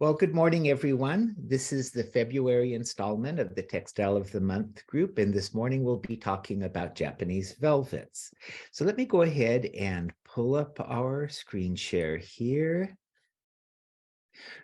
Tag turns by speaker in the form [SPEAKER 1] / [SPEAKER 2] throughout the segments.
[SPEAKER 1] Well, good morning, everyone. This is the February installment of the Textile of the Month group, and this morning we'll be talking about Japanese velvets. So let me go ahead and pull up our screen share here.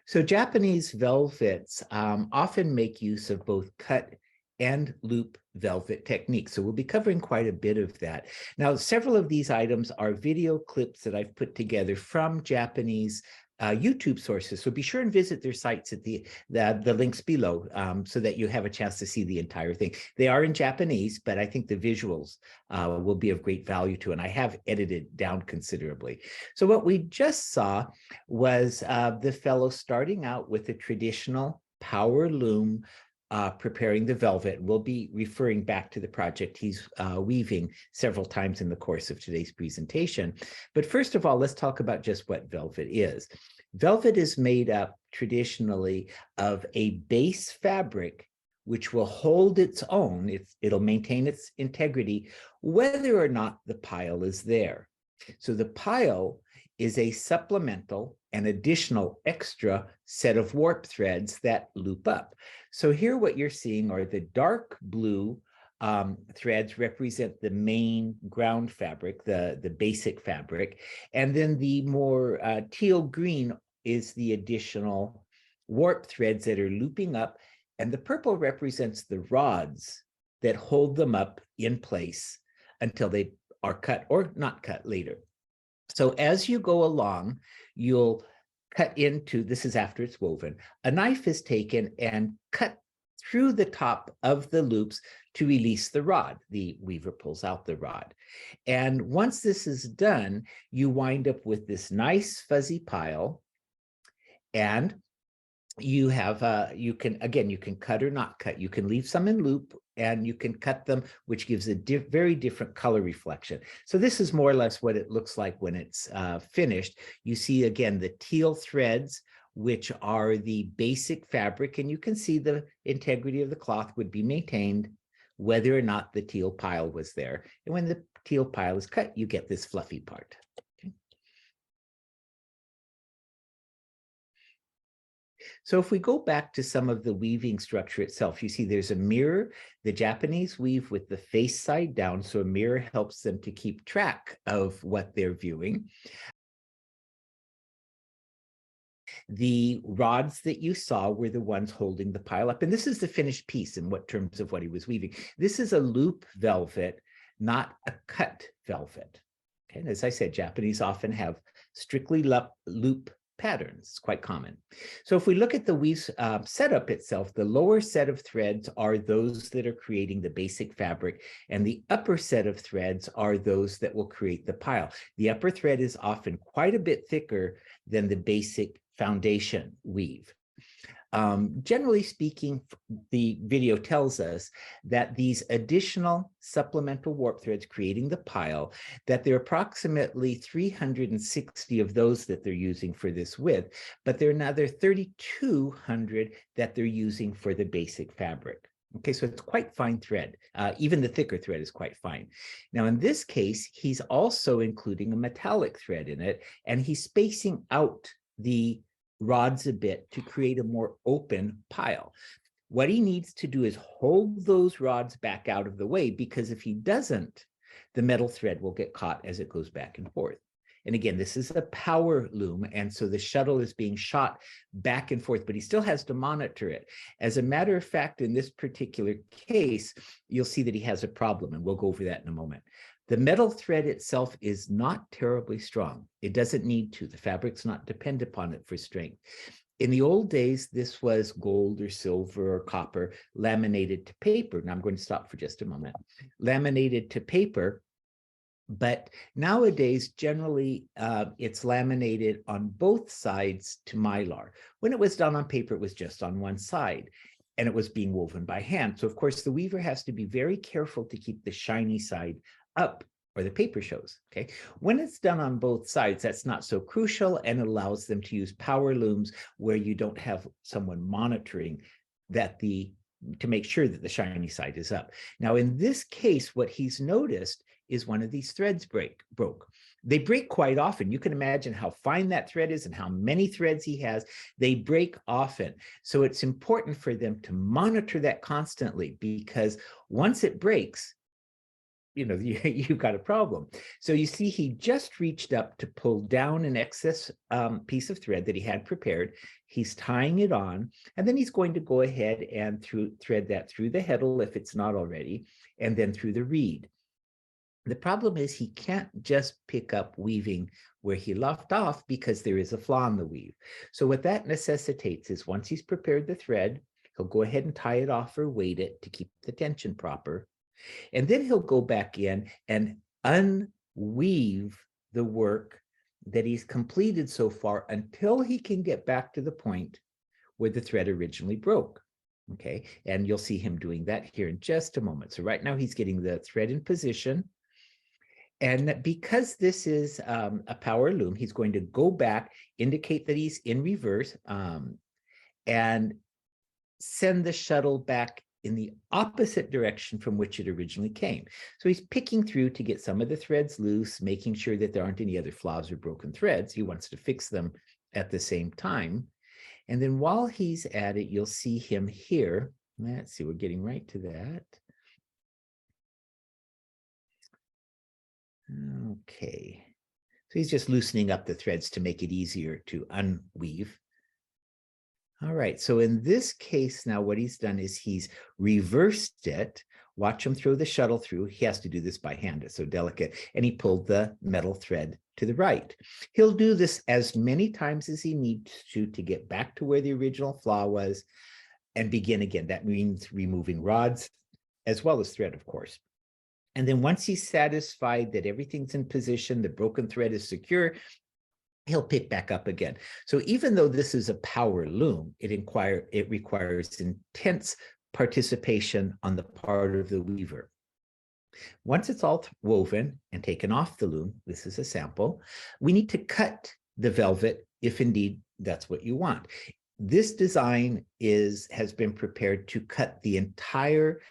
[SPEAKER 1] So Japanese velvets often make use of both cut and loop velvet techniques. So we'll be covering quite a bit of that. Now, several of these items are video clips that I've put together from Japanese YouTube sources. So be sure and visit their sites at the links below so that you have a chance to see the entire thing. They are in Japanese, but I think the visuals will be of great value too. And I have edited down considerably. So what we just saw was the fellow starting out with a traditional power loom preparing the velvet. We'll be referring back to the project he's weaving several times in the course of today's presentation. But first of all, let's talk about just what velvet is. Velvet is made up traditionally of a base fabric which will hold its own. It'll maintain its integrity whether or not the pile is there. So the pile is a supplemental and additional extra set of warp threads that loop up. So here what you're seeing are the dark blue threads represent the main ground fabric, the basic fabric, and then the more teal green is the additional warp threads that are looping up, and the purple represents the rods that hold them up in place until they are cut or not cut later. So as you go along, you'll cut into, this is after it's woven, a knife is taken and cut through the top of the loops to release the rod. The weaver pulls out the rod. And once this is done, you wind up with this nice fuzzy pile. And you have, you can cut or not cut. You can leave some in loop and you can cut them, which gives a very different color reflection. So this is more or less what it looks like when it's finished. You see, again, the teal threads, which are the basic fabric, and you can see the integrity of the cloth would be maintained whether or not the teal pile was there. And when the teal pile is cut, you get this fluffy part. So if we go back to some of the weaving structure itself, you see there's a mirror. The Japanese weave with the face side down, so a mirror helps them to keep track of what they're viewing. The rods that you saw were the ones holding the pile up, and this is the finished piece in what terms of what he was weaving. This is a loop velvet, not a cut velvet. Okay, and as I said, Japanese often have strictly loop patterns. It's quite common. So if we look at the weave setup itself, the lower set of threads are those that are creating the basic fabric, and the upper set of threads are those that will create the pile. The upper thread is often quite a bit thicker than the basic foundation weave. Generally speaking, the video tells us that these additional supplemental warp threads creating the pile, that there are approximately 360 of those that they're using for this width, but there are another 3,200 that they're using for the basic fabric. Okay, so it's quite fine thread. Even the thicker thread is quite fine. Now, in this case, he's also including a metallic thread in it, and he's spacing out the rods a bit to create a more open pile. What he needs to do is hold those rods back out of the way, because if he doesn't, the metal thread will get caught as it goes back and forth. And again, this is a power loom, and so the shuttle is being shot back and forth, but he still has to monitor it. As a matter of fact, in this particular case, you'll see that he has a problem, and we'll go over that in a moment. The metal thread itself is not terribly strong. It doesn't need to. The fabric's not dependent upon it for strength. In the old days, this was gold or silver or copper laminated to paper. Now I'm going to stop for just a moment. Laminated to paper, but nowadays, generally, it's laminated on both sides to mylar. When it was done on paper, it was just on one side, and it was being woven by hand. So of course, the weaver has to be very careful to keep the shiny side up, or the paper shows. Okay, when it's done on both sides, that's not so crucial, and it allows them to use power looms where you don't have someone monitoring that to make sure that the shiny side is up. Now, in this case, what he's noticed is one of these threads broke. They break quite often. You can imagine how fine that thread is and how many threads he has. They break often. So it's important for them to monitor that constantly, because once it breaks, you've got a problem. So you see, he just reached up to pull down an excess piece of thread that he had prepared. He's tying it on, and then he's going to go ahead and thread that through the heddle if it's not already, and then through the reed. The problem is he can't just pick up weaving where he left off, because there is a flaw in the weave. So what that necessitates is, once he's prepared the thread, he'll go ahead and tie it off or weight it to keep the tension proper. And then he'll go back in and unweave the work that he's completed so far until he can get back to the point where the thread originally broke. Okay, and you'll see him doing that here in just a moment. So right now he's getting the thread in position. And because this is a power loom, he's going to go back, indicate that he's in reverse, and send the shuttle back in the opposite direction from which it originally came. So he's picking through to get some of the threads loose, making sure that there aren't any other flaws or broken threads. He wants to fix them at the same time. And then while he's at it, you'll see him here. Let's see, we're getting right to that. Okay. So he's just loosening up the threads to make it easier to unweave. All right, so in this case now, what he's done is he's reversed it. Watch him throw the shuttle through. He has to do this by hand, it's so delicate. And he pulled the metal thread to the right. He'll do this as many times as he needs to get back to where the original flaw was and begin again. That means removing rods as well as thread, of course. And then once he's satisfied that everything's in position, the broken thread is secure, he'll pick back up again. So even though this is a power loom, it requires intense participation on the part of the weaver. Once it's all woven and taken off the loom, this is a sample, we need to cut the velvet if indeed that's what you want. This design has been prepared to cut the entire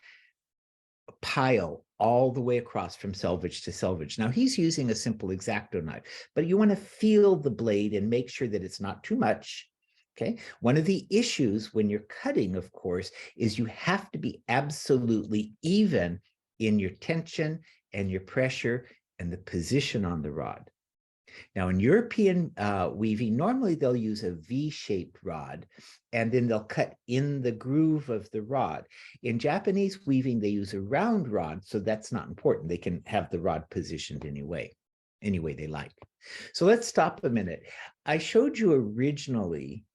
[SPEAKER 1] pile all the way across from selvage to selvage. Now he's using a simple X-Acto knife, but you want to feel the blade and make sure that it's not too much. Okay. One of the issues when you're cutting, of course, is you have to be absolutely even in your tension and your pressure and the position on the rod. Now, in European weaving, normally they'll use a V-shaped rod, and then they'll cut in the groove of the rod. In Japanese weaving, they use a round rod, so that's not important. They can have the rod positioned any way they like. So let's stop a minute. I showed you originally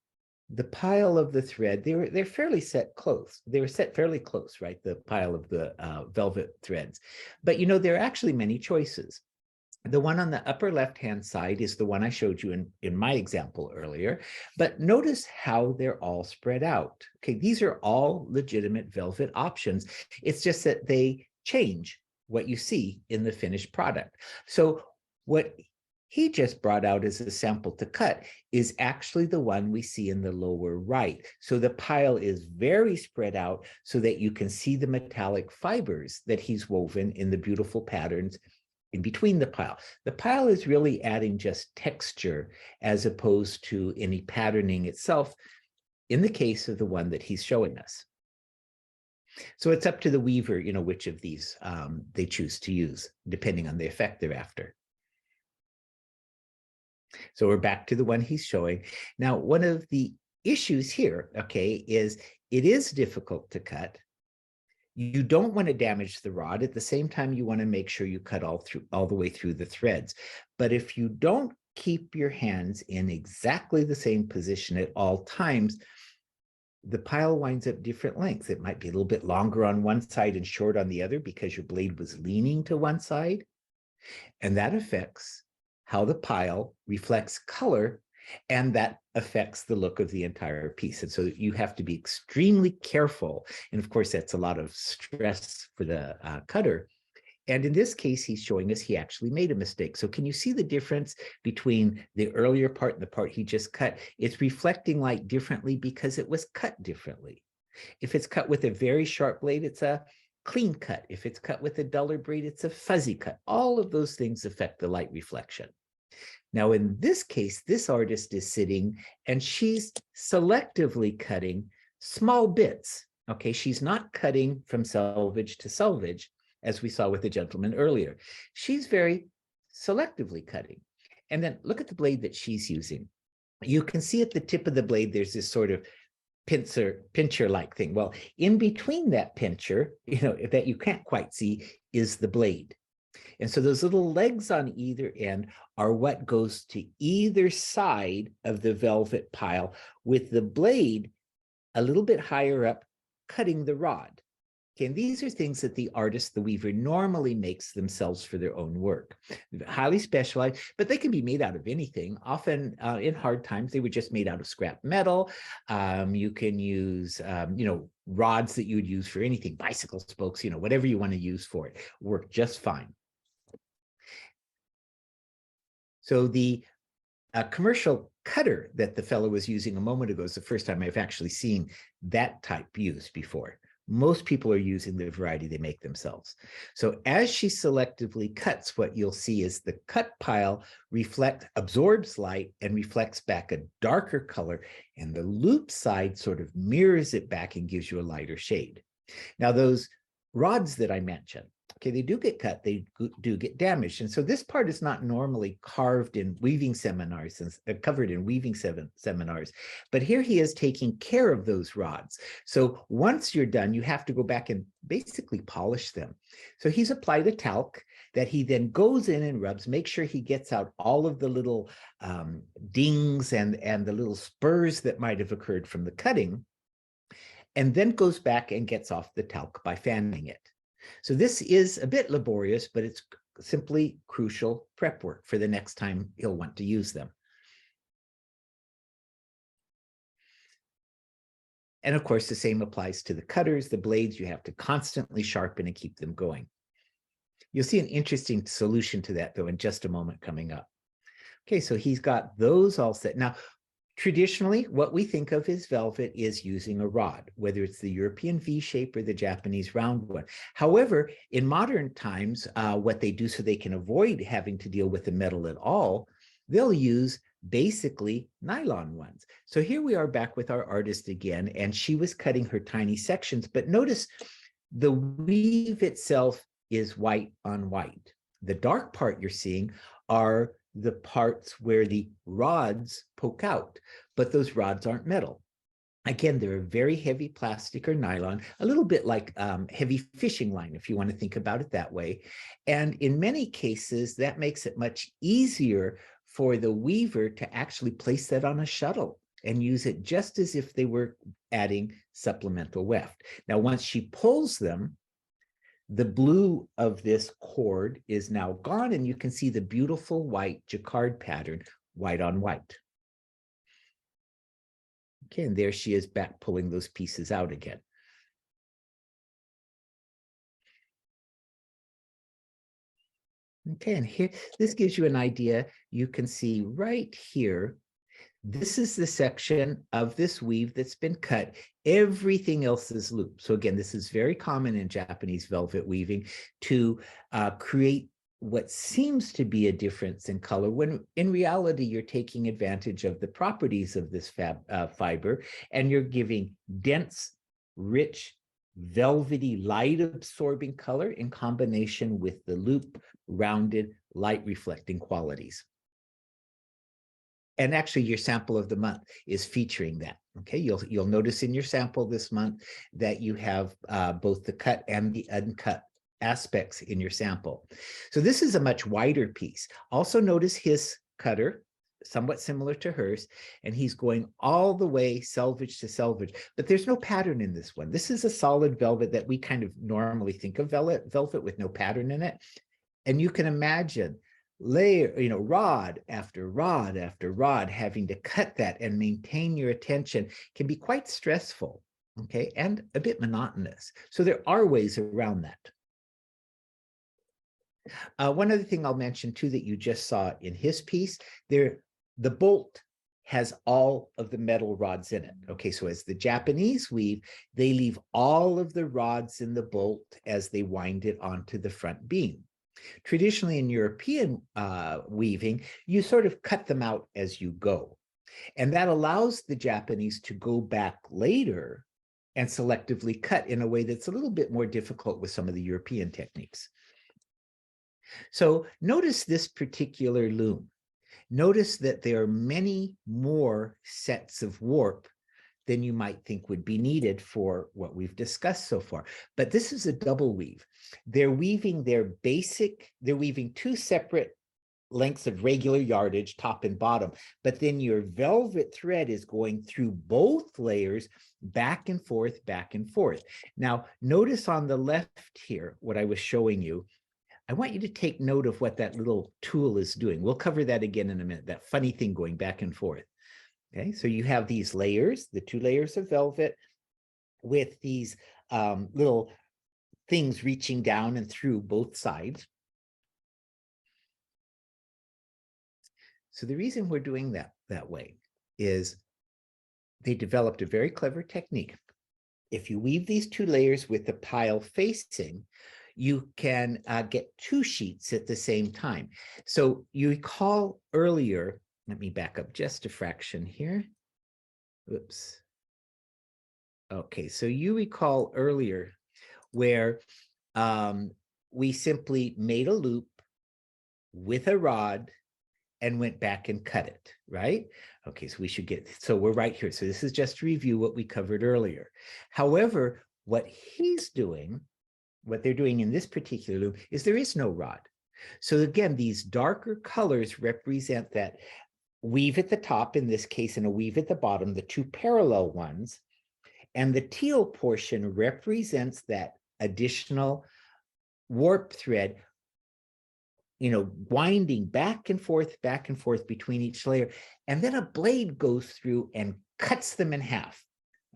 [SPEAKER 1] the pile of the thread. They're fairly set close. They were set fairly close, right? The pile of the velvet threads. But there are actually many choices. The one on the upper left-hand side is the one I showed you in my example earlier, but notice how they're all spread out. Okay, these are all legitimate velvet options. It's just that they change what you see in the finished product. So what he just brought out as a sample to cut is actually the one we see in the lower right. So the pile is very spread out so that you can see the metallic fibers that he's woven in the beautiful patterns in between the pile. The pile is really adding just texture as opposed to any patterning itself in the case of the one that he's showing us. So it's up to the weaver, which of these they choose to use, depending on the effect they're after. So we're back to the one he's showing. Now, one of the issues here, okay, is it is difficult to cut. You don't want to damage the rod. At the same time, you want to make sure you cut all the way through the threads. But if you don't keep your hands in exactly the same position at all times, the pile winds up different lengths. It might be a little bit longer on one side and short on the other because your blade was leaning to one side. And that affects how the pile reflects color, and that affects the look of the entire piece. And so you have to be extremely careful. And of course, that's a lot of stress for the cutter. And in this case, he's showing us he actually made a mistake. So can you see the difference between the earlier part and the part he just cut? It's reflecting light differently because it was cut differently. If it's cut with a very sharp blade, it's a clean cut. If it's cut with a duller braid, it's a fuzzy cut. All of those things affect the light reflection. Now, in this case, this artist is sitting and she's selectively cutting small bits. Okay, she's not cutting from selvage to selvage, as we saw with the gentleman earlier. She's very selectively cutting. And then look at the blade that she's using. You can see at the tip of the blade, there's this sort of pincher-like thing. Well, in between that pincher, that you can't quite see, is the blade. And so those little legs on either end are what goes to either side of the velvet pile, with the blade a little bit higher up cutting the rod. Okay, and these are things that the artist, the weaver, normally makes themselves for their own work. Highly specialized, but they can be made out of anything. Often in hard times, they were just made out of scrap metal. You can use, rods that you would use for anything, bicycle spokes, whatever you want to use for it, work just fine. So the commercial cutter that the fellow was using a moment ago is the first time I've actually seen that type used before. Most people are using the variety they make themselves. So as she selectively cuts, what you'll see is the cut pile absorbs light and reflects back a darker color, and the loop side sort of mirrors it back and gives you a lighter shade. Now, those rods that I mentioned, okay, they do get cut, they do get damaged. And so this part is not normally carved in weaving seminars, covered in weaving seminars, but here he is taking care of those rods. So once you're done, you have to go back and basically polish them. So he's applied a talc that he then goes in and rubs, make sure he gets out all of the little dings and the little spurs that might have occurred from the cutting, and then goes back and gets off the talc by fanning it. So this is a bit laborious, but it's simply crucial prep work for the next time he'll want to use them. And of course, the same applies to the cutters, the blades. You have to constantly sharpen and keep them going. You'll see an interesting solution to that, though, in just a moment coming up. Okay, so he's got those all set. Now, traditionally, what we think of as velvet is using a rod, whether it's the European V shape or the Japanese round one. However, in modern times, what they do so they can avoid having to deal with the metal at all, they'll use basically nylon ones. So here we are back with our artist again, and she was cutting her tiny sections, but notice the weave itself is white on white. The dark part you're seeing are the parts where the rods poke out, but those rods aren't metal. Again, they're a very heavy plastic or nylon, a little bit like heavy fishing line, if you want to think about it that way. And in many cases, that makes it much easier for the weaver to actually place that on a shuttle and use it just as if they were adding supplemental weft. Now, once she pulls them, the blue of this cord is now gone, and you can see the beautiful white Jacquard pattern, white on white. Okay, and there she is back pulling those pieces out again. Okay, and here, this gives you an idea. You can see right here, this is the section of this weave that's been cut. Everything else is looped. So again, this is very common in Japanese velvet weaving to create what seems to be a difference in color, when in reality, you're taking advantage of the properties of this fiber, and you're giving dense, rich, velvety, light-absorbing color in combination with the loop, rounded, light-reflecting qualities. And actually, your sample of the month is featuring that. Okay, you'll notice in your sample this month that you have both the cut and the uncut aspects in your sample. So this is a much wider piece. Also notice his cutter, somewhat similar to hers, and he's going all the way selvage to selvage, but there's no pattern in this one. This is a solid velvet that we kind of normally think of velvet with no pattern in it. And you can imagine layer, rod after rod after rod, having to cut that and maintain your attention can be quite stressful, okay, and a bit monotonous. So there are ways around that. One other thing I'll mention too that you just saw in his piece, the bolt has all of the metal rods in it. Okay, so as the Japanese weave, they leave all of the rods in the bolt as they wind it onto the front beam. Traditionally in European weaving, you sort of cut them out as you go. And that allows the Japanese to go back later and selectively cut in a way that's a little bit more difficult with some of the European techniques. So notice this particular loom. Notice that there are many more sets of warp than you might think would be needed for what we've discussed so far. But this is a double weave. They're weaving they're weaving two separate lengths of regular yardage, top and bottom, but then your velvet thread is going through both layers back and forth, back and forth. Now, notice on the left here, what I was showing you, I want you to take note of what that little tool is doing. We'll cover that again in a minute, that funny thing going back and forth. Okay, so you have these layers, the two layers of velvet with these little things reaching down and through both sides. So the reason we're doing that way is they developed a very clever technique. If you weave these two layers with the pile facing, you can get two sheets at the same time. So you recall earlier, let me back up just a fraction here. Oops. Okay, so you recall earlier where we simply made a loop with a rod and went back and cut it, right? Okay, so we should get, so we're right here. So this is just to review what we covered earlier. However, what they're doing in this particular loop is there is no rod. So again, these darker colors represent that weave at the top, in this case, and a weave at the bottom, the two parallel ones. And the teal portion represents that additional warp thread, winding back and forth between each layer. And then a blade goes through and cuts them in half.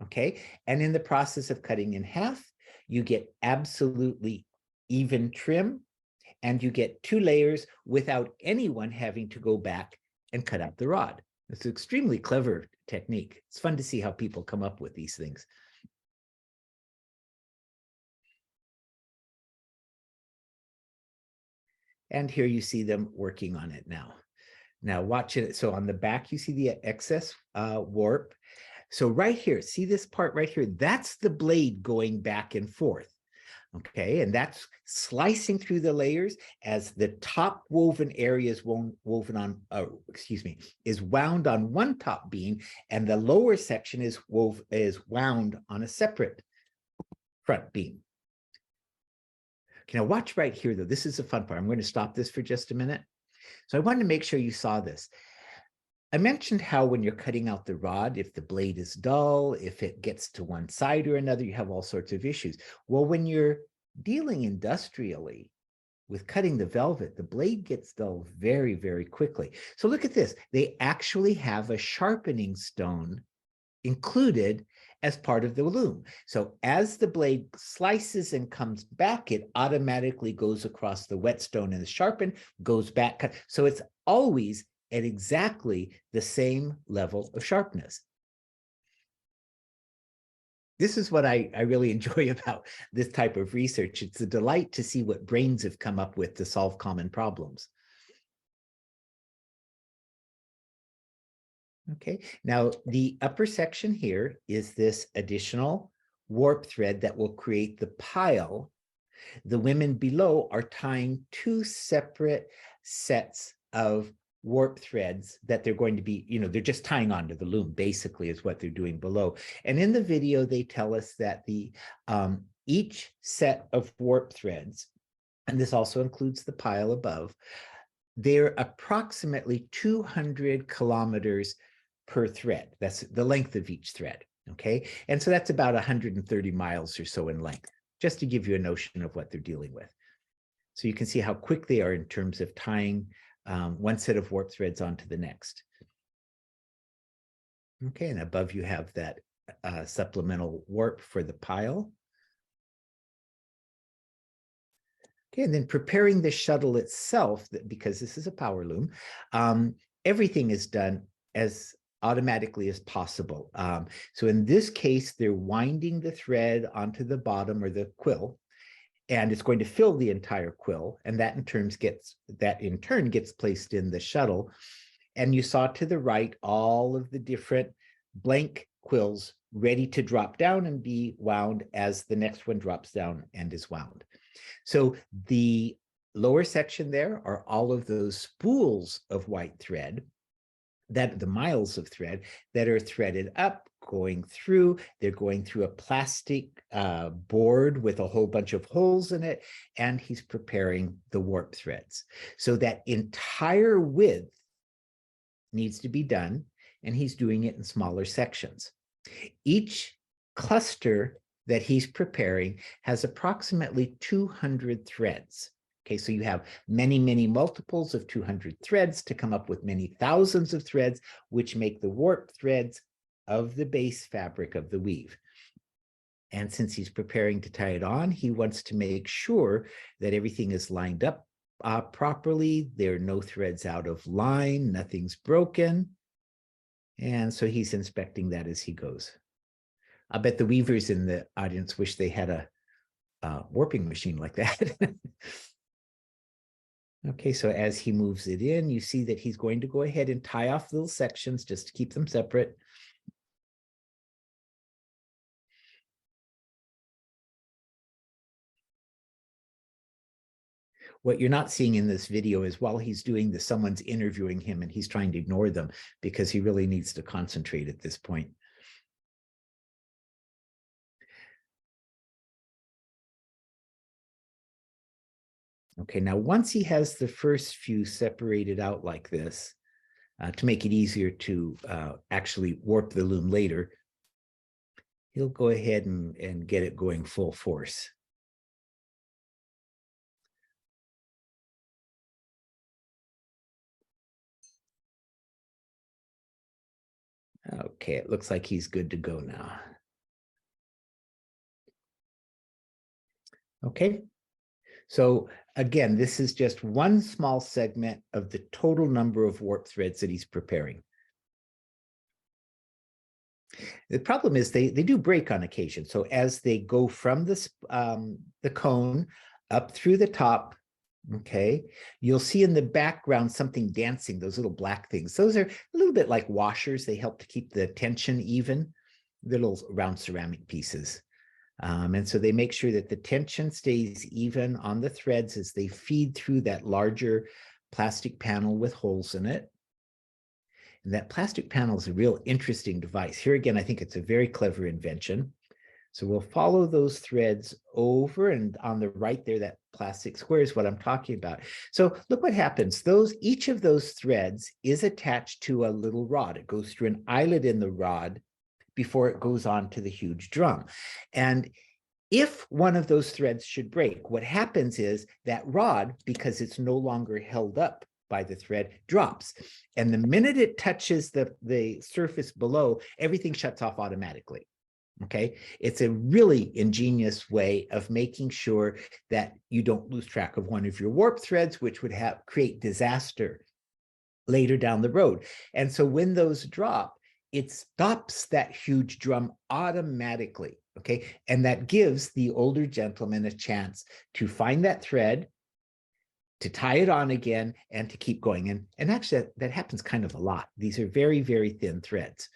[SPEAKER 1] Okay. And in the process of cutting in half, you get absolutely even trim, and you get two layers without anyone having to go back and cut out the rod. It's an extremely clever technique. It's fun to see how people come up with these things. And here you see them working on it now. Now watch it. So on the back, you see the excess warp. So right here, see this part right here? That's the blade going back and forth. Okay, and that's slicing through the layers as the top woven area is wound on one top beam, and the lower section is wound on a separate front beam. Okay, now watch right here, though. This is the fun part. I'm going to stop this for just a minute. So I wanted to make sure you saw this. I mentioned how when you're cutting out the rod, if the blade is dull, if it gets to one side or another, you have all sorts of issues. Well, when you're dealing industrially with cutting the velvet, the blade gets dull very, very quickly. So look at this. They actually have a sharpening stone included as part of the loom. So as the blade slices and comes back, it automatically goes across the whetstone and the sharpen, goes back, cut. So it's always at exactly the same level of sharpness. This is what I really enjoy about this type of research. It's a delight to see what brains have come up with to solve common problems. Okay, now the upper section here is this additional warp thread that will create the pile. The women below are tying two separate sets of warp threads that they're going to be, they're just tying onto the loom, basically, is what they're doing below. And in the video, they tell us that each set of warp threads, and this also includes the pile above, they're approximately 200 kilometers per thread. That's the length of each thread, okay? And so that's about 130 miles or so in length, just to give you a notion of what they're dealing with. So you can see how quick they are in terms of tying one set of warp threads onto the next. Okay, and above you have that supplemental warp for the pile. Okay, and then preparing the shuttle itself, because this is a power loom, everything is done as automatically as possible. So in this case, they're winding the thread onto the bottom or the quill, and it's going to fill the entire quill, and that in turn gets placed in the shuttle. And you saw to the right all of the different blank quills ready to drop down and be wound as the next one drops down and is wound. So the lower section there are all of those spools of white thread, that the miles of thread that are threaded up, going through. They're going through a plastic board with a whole bunch of holes in it, and he's preparing the warp threads. So that entire width needs to be done, and he's doing it in smaller sections. Each cluster that he's preparing has approximately 200 threads. Okay, so you have many, many multiples of 200 threads to come up with many thousands of threads, which make the warp threads of the base fabric of the weave. And since he's preparing to tie it on, he wants to make sure that everything is lined up properly. There are no threads out of line, nothing's broken. And so he's inspecting that as he goes. I bet the weavers in the audience wish they had a warping machine like that. Okay, so as he moves it in, you see that he's going to go ahead and tie off little sections just to keep them separate. What you're not seeing in this video is while he's doing this, someone's interviewing him and he's trying to ignore them because he really needs to concentrate at this point. Okay, now once he has the first few separated out like this, to make it easier to actually warp the loom later, he'll go ahead and get it going full force. Okay, it looks like he's good to go now. Okay, so again, this is just one small segment of the total number of warp threads that he's preparing. The problem is they do break on occasion. So as they go from this, the cone up through the top, okay, you'll see in the background something dancing, those little black things. Those are a little bit like washers. They help to keep the tension even. They're little round ceramic pieces. And so they make sure that the tension stays even on the threads as they feed through that larger plastic panel with holes in it. And that plastic panel is a real interesting device. Here again, I think it's a very clever invention. So we'll follow those threads over, and on the right there, that plastic square is what I'm talking about. So look what happens. Each of those threads is attached to a little rod. It goes through an eyelet in the rod before it goes on to the huge drum. And if one of those threads should break, what happens is that rod, because it's no longer held up by the thread, drops. And the minute it touches the surface below, everything shuts off automatically. Okay, it's a really ingenious way of making sure that you don't lose track of one of your warp threads, which would create disaster later down the road. And so when those drop, it stops that huge drum automatically. Okay, and that gives the older gentleman a chance to find that thread, to tie it on again, and to keep going. And actually, that happens kind of a lot. These are very, very thin threads.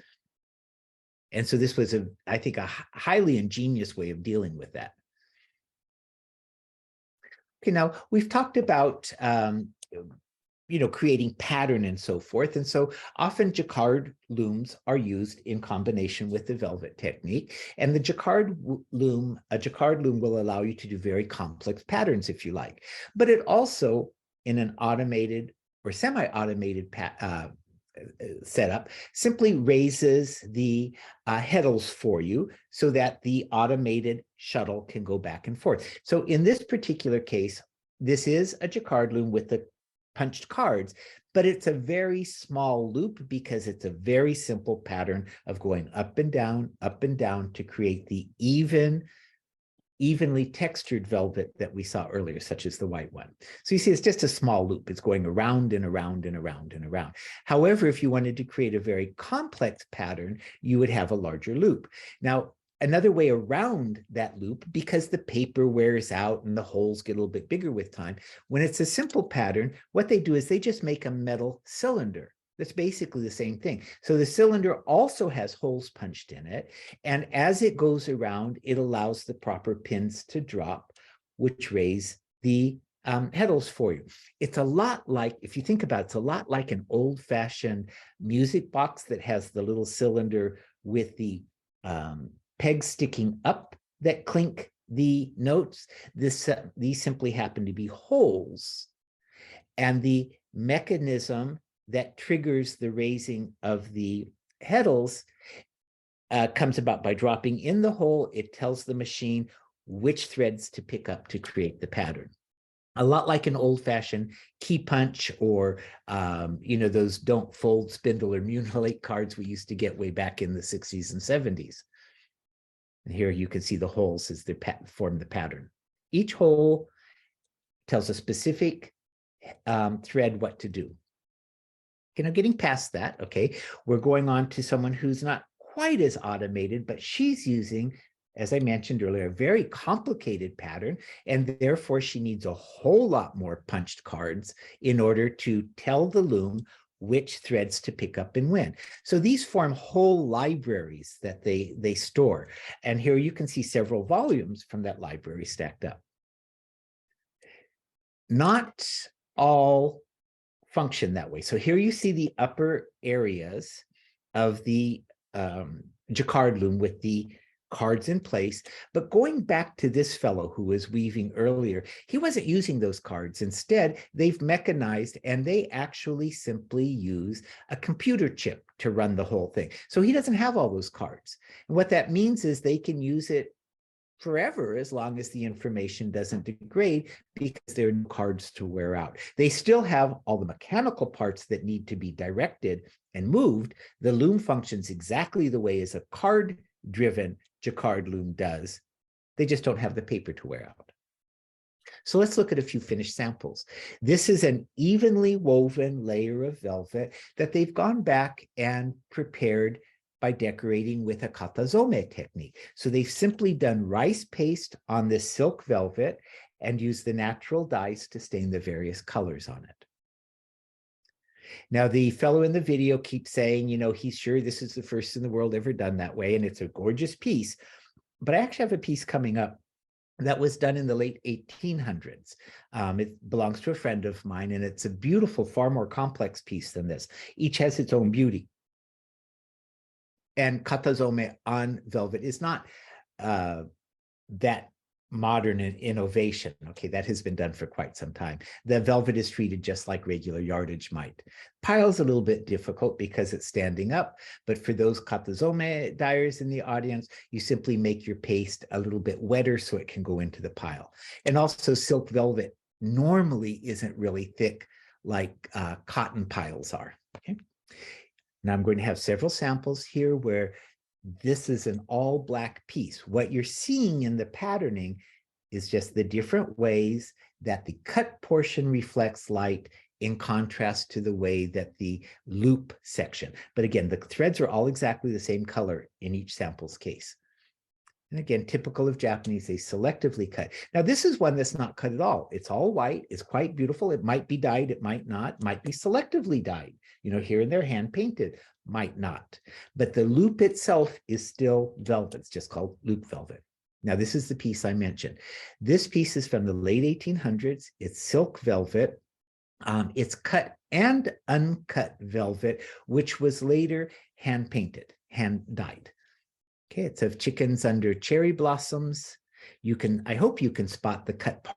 [SPEAKER 1] And so this was, I think, a highly ingenious way of dealing with that. Okay, now we've talked about, creating pattern and so forth. And so often Jacquard looms are used in combination with the velvet technique. And the Jacquard loom, a Jacquard loom will allow you to do very complex patterns if you like. But it also, in an automated or semi-automated setup, simply raises the heddles for you so that the automated shuttle can go back and forth. So in this particular case, this is a Jacquard loom with the punched cards, but it's a very small loop because it's a very simple pattern of going up and down to create the even evenly textured velvet that we saw earlier, such as the white one. So you see, it's just a small loop. It's going around and around and around and around. However, if you wanted to create a very complex pattern, you would have a larger loop. Now, another way around that loop, because the paper wears out and the holes get a little bit bigger with time, when it's a simple pattern, what they do is they just make a metal cylinder. That's basically the same thing. So the cylinder also has holes punched in it. And as it goes around, it allows the proper pins to drop, which raise the heddles for you. It's a lot like, if you think about it, it's a lot like an old-fashioned music box that has the little cylinder with the pegs sticking up that clink the notes. These simply happen to be holes. And the mechanism that triggers the raising of the heddles comes about by dropping in the hole. It tells the machine which threads to pick up to create the pattern. A lot like an old-fashioned key punch or, those don't fold, spindle, or mutilate cards we used to get way back in the 60s and 70s. And here you can see the holes as they form the pattern. Each hole tells a specific thread what to do. Getting past that, okay, we're going on to someone who's not quite as automated, but she's using, as I mentioned earlier, a very complicated pattern, and therefore she needs a whole lot more punched cards in order to tell the loom which threads to pick up and when. So these form whole libraries that they store. And here you can see several volumes from that library stacked up. Not all function that way. So here you see the upper areas of the Jacquard loom with the cards in place. But going back to this fellow who was weaving earlier, he wasn't using those cards. Instead, they've mechanized and they actually simply use a computer chip to run the whole thing. So he doesn't have all those cards. And what that means is they can use it forever as long as the information doesn't degrade, because there are no cards to wear out. They still have all the mechanical parts that need to be directed and moved. The loom functions exactly the way as a card-driven Jacquard loom does. They just don't have the paper to wear out. So let's look at a few finished samples. This is an evenly woven layer of velvet that they've gone back and prepared by decorating with a katazome technique. So they've simply done rice paste on this silk velvet and used the natural dyes to stain the various colors on it. Now, the fellow in the video keeps saying, he's sure this is the first in the world ever done that way, and it's a gorgeous piece. But I actually have a piece coming up that was done in the late 1800s. It belongs to a friend of mine, and it's a beautiful, far more complex piece than this. Each has its own beauty. And katazome on velvet is not that modern innovation. Okay, that has been done for quite some time. The velvet is treated just like regular yardage might. Pile's a little bit difficult because it's standing up, but for those katazome dyers in the audience, you simply make your paste a little bit wetter so it can go into the pile. And also silk velvet normally isn't really thick like cotton piles are. Okay. Now I'm going to have several samples here where this is an all black piece. What you're seeing in the patterning is just the different ways that the cut portion reflects light in contrast to the way that the loop section. But again, the threads are all exactly the same color in each sample's case. And again, typical of Japanese, they selectively cut. Now, this is one that's not cut at all. It's all white. It's quite beautiful. It might be dyed. It might not. Might be selectively dyed. Here and there, hand painted. Might not. But the loop itself is still velvet. It's just called loop velvet. Now, this is the piece I mentioned. This piece is from the late 1800s. It's silk velvet. It's cut and uncut velvet, which was later hand painted, hand dyed. Okay, it's of chickens under cherry blossoms. I hope you can spot the cut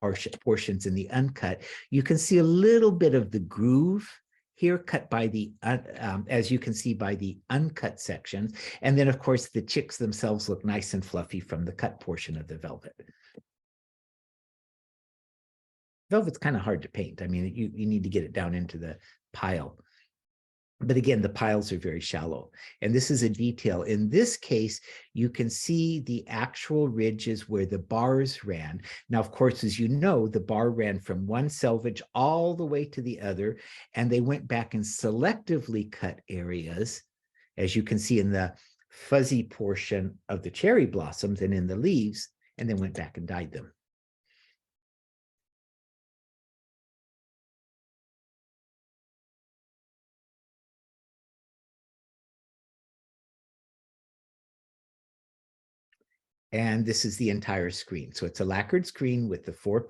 [SPEAKER 1] portions in the uncut. You can see a little bit of the groove here cut by the, as you can see by the uncut sections. And then of course the chicks themselves look nice and fluffy from the cut portion of the velvet. Velvet's kind of hard to paint. I mean, you need to get it down into the pile. But again, the piles are very shallow. And this is a detail. In this case, you can see the actual ridges where the bars ran. Now, of course, as you know, the bar ran from one selvage all the way to the other, and they went back and selectively cut areas, as you can see in the fuzzy portion of the cherry blossoms and in the leaves, and then went back and dyed them. And this is the entire screen. So it's a lacquered screen with the 4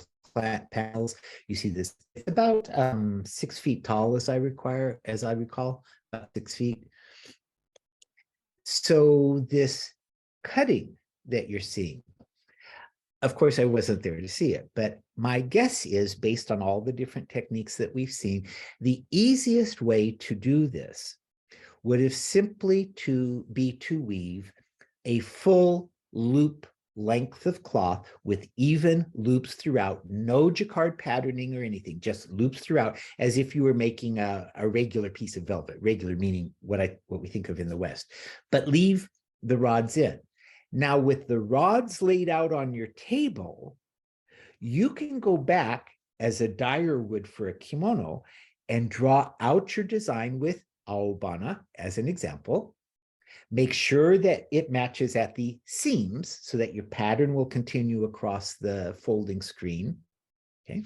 [SPEAKER 1] panels. You see this about 6 feet tall, as I recall, about 6 feet. So this cutting that you're seeing, of course, I wasn't there to see it, but my guess is, based on all the different techniques that we've seen, the easiest way to do this would have simply to weave a full loop length of cloth with even loops throughout, no jacquard patterning or anything, just loops throughout, as if you were making a regular piece of velvet, regular meaning what we think of in the West, but leave the rods in. Now, with the rods laid out on your table, you can go back, as a dyer would for a kimono, and draw out your design with aobana, as an example. Make sure that it matches at the seams so that your pattern will continue across the folding screen. Okay.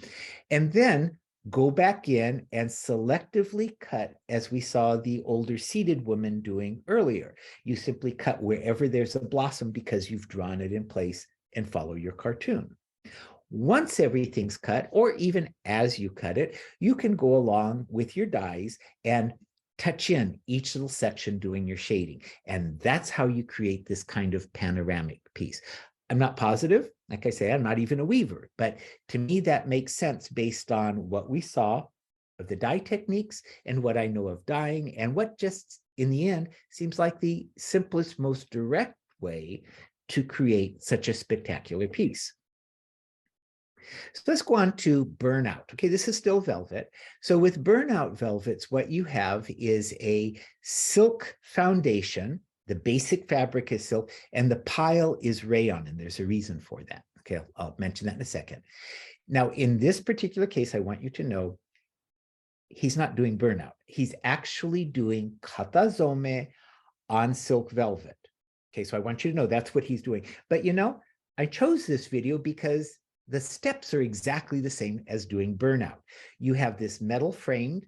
[SPEAKER 1] And then go back in and selectively cut, as we saw the older seated woman doing earlier. You simply cut wherever there's a blossom because you've drawn it in place and follow your cartoon. Once everything's cut, or even as you cut it, you can go along with your dies and touch in each little section doing your shading. And that's how you create this kind of panoramic piece. I'm not positive. Like I say, I'm not even a weaver, but to me, that makes sense based on what we saw of the dye techniques and what I know of dyeing, and what just in the end seems like the simplest, most direct way to create such a spectacular piece. So let's go on to Burnout. Okay, this is still velvet. So with Burnout velvets, what you have is a silk foundation. The basic fabric is silk, and the pile is rayon, and there's a reason for that. Okay, I'll mention that in a second. Now, in this particular case, I want you to know he's not doing Burnout. He's actually doing katazome on silk velvet. Okay, so I want you to know that's what he's doing. But you know, I chose this video because the steps are exactly the same as doing Burnout. You have this metal framed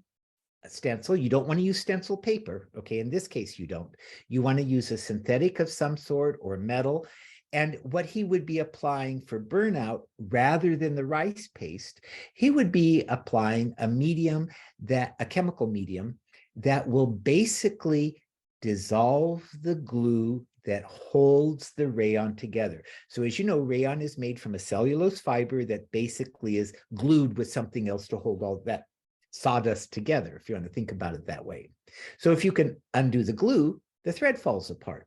[SPEAKER 1] stencil. You don't want to use stencil paper. Okay, in this case, you don't. You want to use a synthetic of some sort or metal. And what he would be applying for Burnout, rather than the rice paste, he would be applying a chemical medium that will basically dissolve the glue that holds the rayon together. So as you know, rayon is made from a cellulose fiber that basically is glued with something else to hold all that sawdust together, if you want to think about it that way. So if you can undo the glue, the thread falls apart.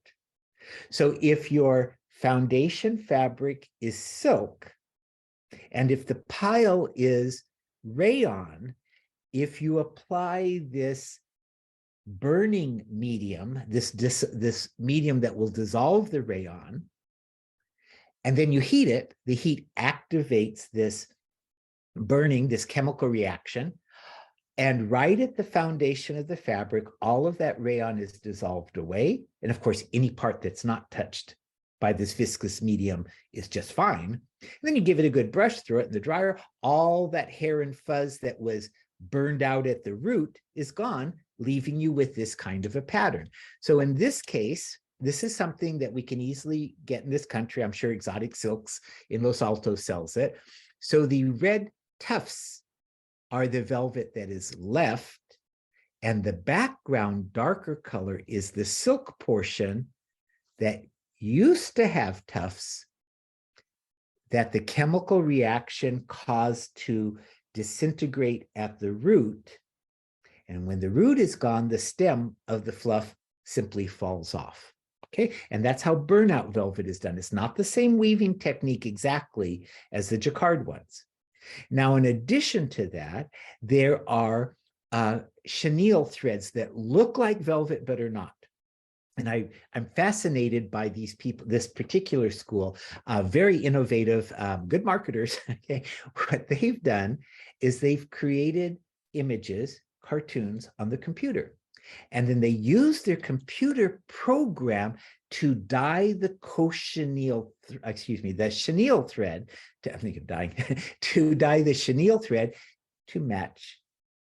[SPEAKER 1] So if your foundation fabric is silk, and if the pile is rayon, if you apply this burning medium, this medium that will dissolve the rayon, and then you heat it, the heat activates this burning, this chemical reaction, and right at the foundation of the fabric, all of that rayon is dissolved away. And of course, any part that's not touched by this viscous medium is just fine. And then you give it a good brush through it in the dryer, all that hair and fuzz that was burned out at the root is gone, leaving you with this kind of a pattern. So in this case, this is something that we can easily get in this country. I'm sure Exotic Silks in Los Altos sells it. So the red tufts are the velvet that is left, and the background darker color is the silk portion that used to have tufts that the chemical reaction caused to disintegrate at the root. And when the root is gone, the stem of the fluff simply falls off. Okay, and that's how Burnout velvet is done. It's not the same weaving technique exactly as the Jacquard ones. Now, in addition to that, there are chenille threads that look like velvet but are not. And I'm fascinated by these people, this particular school, very innovative, good marketers. Okay, what they've done is they've created images, cartoons on the computer. And then they use their computer program to dye the chenille, the chenille thread, I'm thinking of dyeing, to dye the chenille thread to match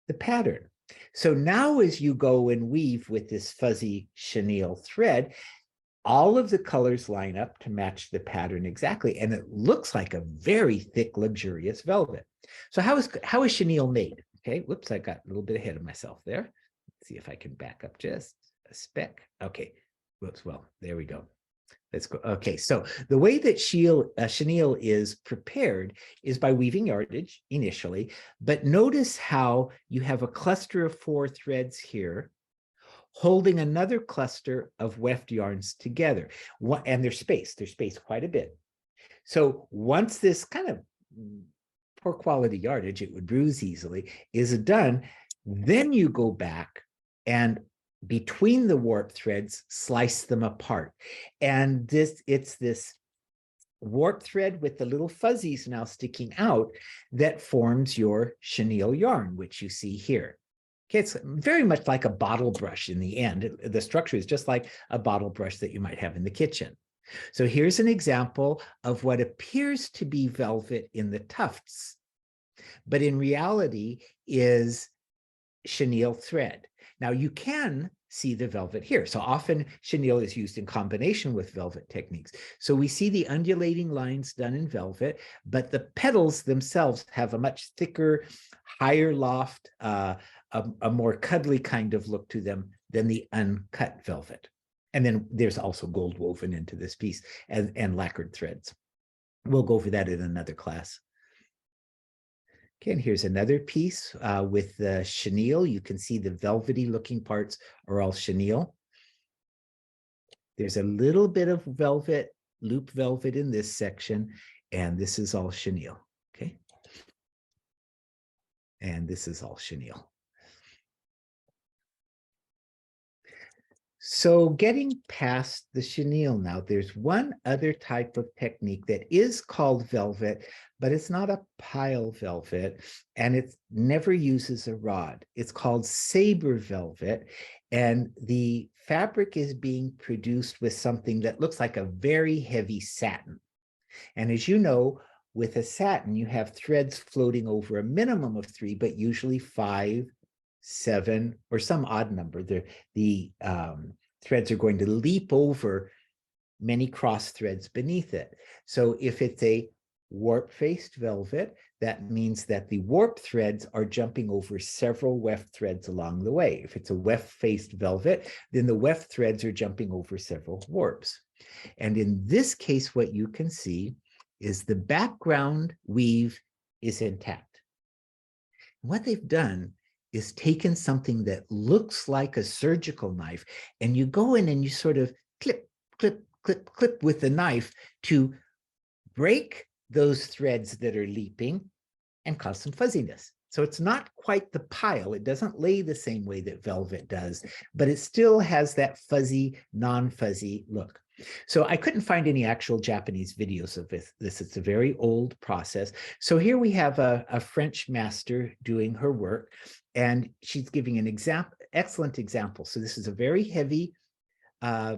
[SPEAKER 1] the pattern. So now as you go and weave with this fuzzy chenille thread, all of the colors line up to match the pattern exactly. And it looks like a very thick, luxurious velvet. So how is chenille made? Okay, whoops, I got a little bit ahead of myself there. Let's see if I can back up just a speck. Okay, whoops, well, there we go. Let's go. Okay, so the way that chenille is prepared is by weaving yardage initially, but notice how you have a cluster of 4 threads here holding another cluster of weft yarns together. And they're spaced quite a bit. So once this kind of poor quality yardage, it would bruise easily, is done, then you go back and between the warp threads, slice them apart. And it's this warp thread with the little fuzzies now sticking out that forms your chenille yarn, which you see here. Okay, it's very much like a bottle brush in the end. The structure is just like a bottle brush that you might have in the kitchen. So here's an example of what appears to be velvet in the tufts, but in reality is chenille thread. Now you can see the velvet here. So often chenille is used in combination with velvet techniques. So we see the undulating lines done in velvet, but the petals themselves have a much thicker, higher loft, a more cuddly kind of look to them than the uncut velvet. And then there's also gold woven into this piece and lacquered threads. We'll go over that in another class. Okay, and here's another piece with the chenille. You can see the velvety looking parts are all chenille. There's a little bit of velvet, loop velvet in this section, and this is all chenille, okay? And this is all chenille. So getting past the chenille now, there's one other type of technique that is called velvet, but it's not a pile velvet, and it never uses a rod. It's called Saber velvet, and the fabric is being produced with something that looks like a very heavy satin. And as you know, with a satin, you have threads floating over a minimum of 3, but usually 5, 7, or some odd number. The threads are going to leap over many cross threads beneath it. So if it's a warp-faced velvet, that means that the warp threads are jumping over several weft threads along the way. If it's a weft-faced velvet, then the weft threads are jumping over several warps. And in this case, what you can see is the background weave is intact. What they've done is taken something that looks like a surgical knife, and you go in and you sort of clip, clip, clip, clip with the knife to break those threads that are leaping and cause some fuzziness. So it's not quite the pile. It doesn't lay the same way that velvet does, but it still has that fuzzy, non-fuzzy look. So I couldn't find any actual Japanese videos of this. It's a very old process. So here we have a French master doing her work, and she's giving an excellent example. So this is a very heavy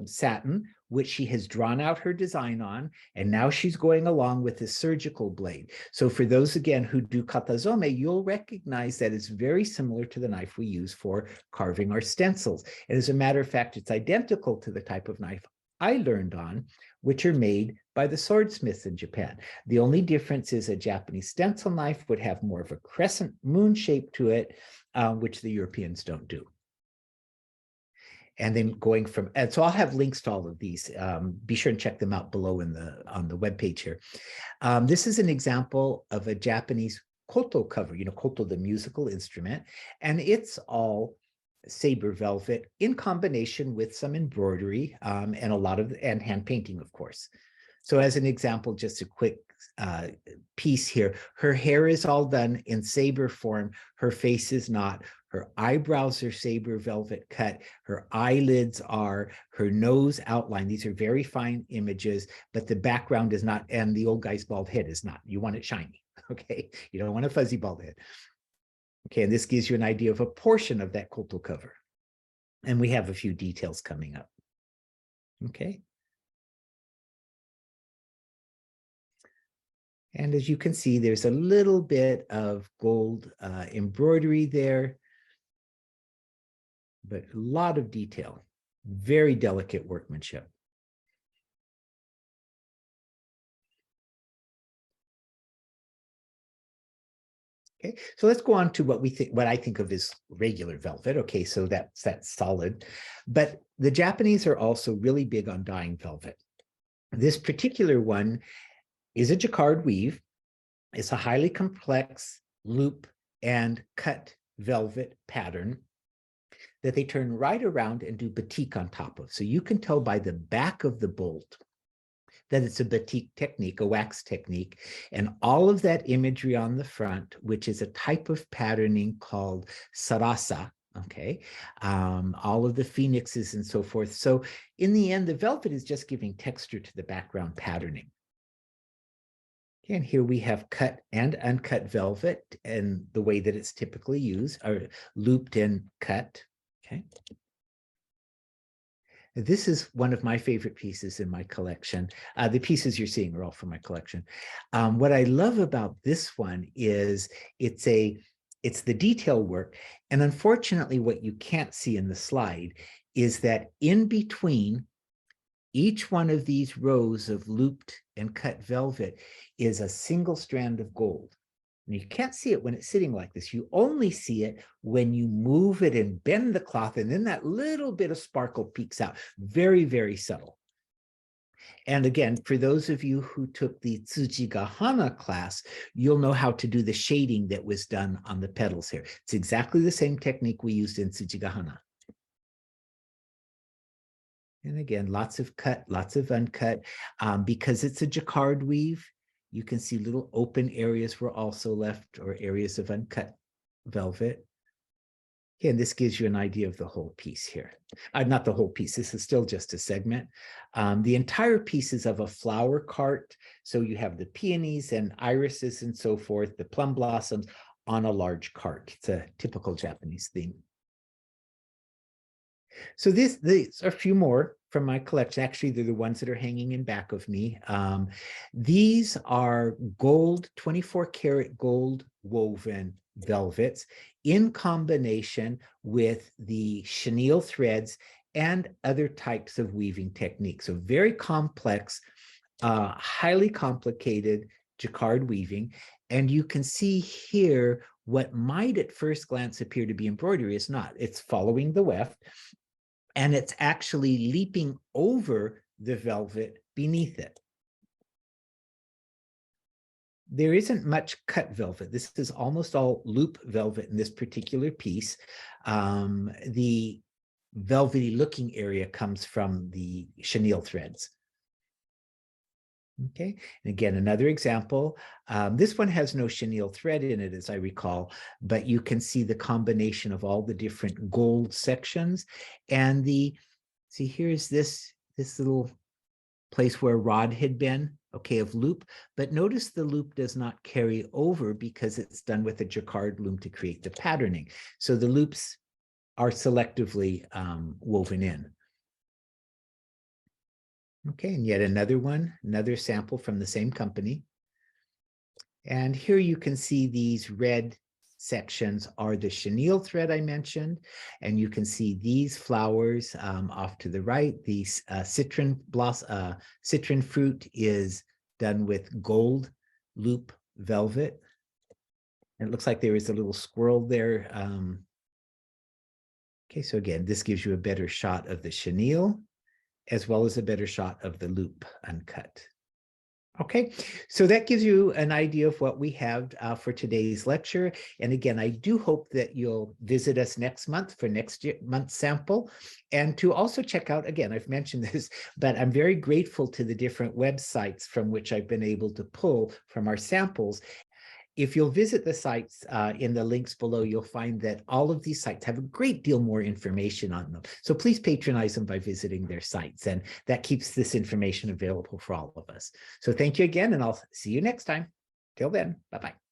[SPEAKER 1] satin, which she has drawn out her design on, and now she's going along with this surgical blade. So for those, again, who do katazome, you'll recognize that it's very similar to the knife we use for carving our stencils. And as a matter of fact, it's identical to the type of knife I learned on, which are made by the swordsmiths in Japan. The only difference is a Japanese stencil knife would have more of a crescent moon shape to it, which the Europeans don't do. And then going from, and so I'll have links to all of these. Be sure and check them out below on the webpage here. This is an example of a Japanese koto cover, koto, the musical instrument, and it's all Saber velvet in combination with some embroidery and and hand painting, of course. So as an example, just a quick piece here. Her hair is all done in Saber form. Her face is not. Her eyebrows are Saber velvet cut. Her eyelids are her nose outline. These are very fine images, but the background is not, and the old guy's bald head is not. You want it shiny, okay? You don't want a fuzzy bald head. Okay, and this gives you an idea of a portion of that koto cover. And we have a few details coming up. Okay. And as you can see, there's a little bit of gold embroidery there, but a lot of detail, very delicate workmanship. Okay, so let's go on to what I think of as regular velvet. Okay, so that's solid. But the Japanese are also really big on dyeing velvet. This particular one is a Jacquard weave. It's a highly complex loop and cut velvet pattern that they turn right around and do batik on top of. So you can tell by the back of the bolt that it's a batik technique, a wax technique, and all of that imagery on the front, which is a type of patterning called sarasa, okay, all of the phoenixes and so forth. So in the end, the velvet is just giving texture to the background patterning. Okay, and here we have cut and uncut velvet and the way that it's typically used, or looped and cut, okay. This is one of my favorite pieces in my collection. The pieces you're seeing are all from my collection. What I love about this one is it's the detail work. And unfortunately, what you can't see in the slide is that in between each one of these rows of looped and cut velvet is a single strand of gold. And you can't see it when it's sitting like this. You only see it when you move it and bend the cloth, and then that little bit of sparkle peeks out. Very, very subtle. And again, for those of you who took the Tsujigahana class, you'll know how to do the shading that was done on the petals here. It's exactly the same technique we used in Tsujigahana. And again, lots of cut, lots of uncut. Because it's a Jacquard weave, you can see little open areas were also left, or areas of uncut velvet. Again, this gives you an idea of the whole piece here. Not the whole piece, this is still just a segment. The entire piece is of a flower cart. So you have the peonies and irises and so forth, the plum blossoms on a large cart. It's a typical Japanese theme. So these are a few more from my collection. Actually, they're the ones that are hanging in back of me. These are gold, 24-karat gold woven velvets in combination with the chenille threads and other types of weaving techniques. So very complex, highly complicated Jacquard weaving. And you can see here what might at first glance appear to be embroidery is not. It's following the weft, and it's actually leaping over the velvet beneath it. There isn't much cut velvet. This is almost all loop velvet in this particular piece. The velvety looking area comes from the chenille threads. Okay, and again, another example. This one has no chenille thread in it, as I recall, but you can see the combination of all the different gold sections. And see, here's this little place where a rod had been, okay, of loop, but notice the loop does not carry over because it's done with a Jacquard loom to create the patterning. So the loops are selectively woven in. Okay, and yet another one, another sample from the same company. And here you can see these red sections are the chenille thread I mentioned, and you can see these flowers off to the right. The citron fruit is done with gold loop velvet. And it looks like there is a little squirrel there. Okay, so again, this gives you a better shot of the chenille, as well as a better shot of the loop uncut. Okay, so that gives you an idea of what we have for today's lecture. And again, I do hope that you'll visit us next month for next month's sample. And to also check out, again, I've mentioned this, but I'm very grateful to the different websites from which I've been able to pull from our samples. If you'll visit the sites in the links below, you'll find that all of these sites have a great deal more information on them. So please patronize them by visiting their sites, and that keeps this information available for all of us. So thank you again, and I'll see you next time. Till then, bye-bye.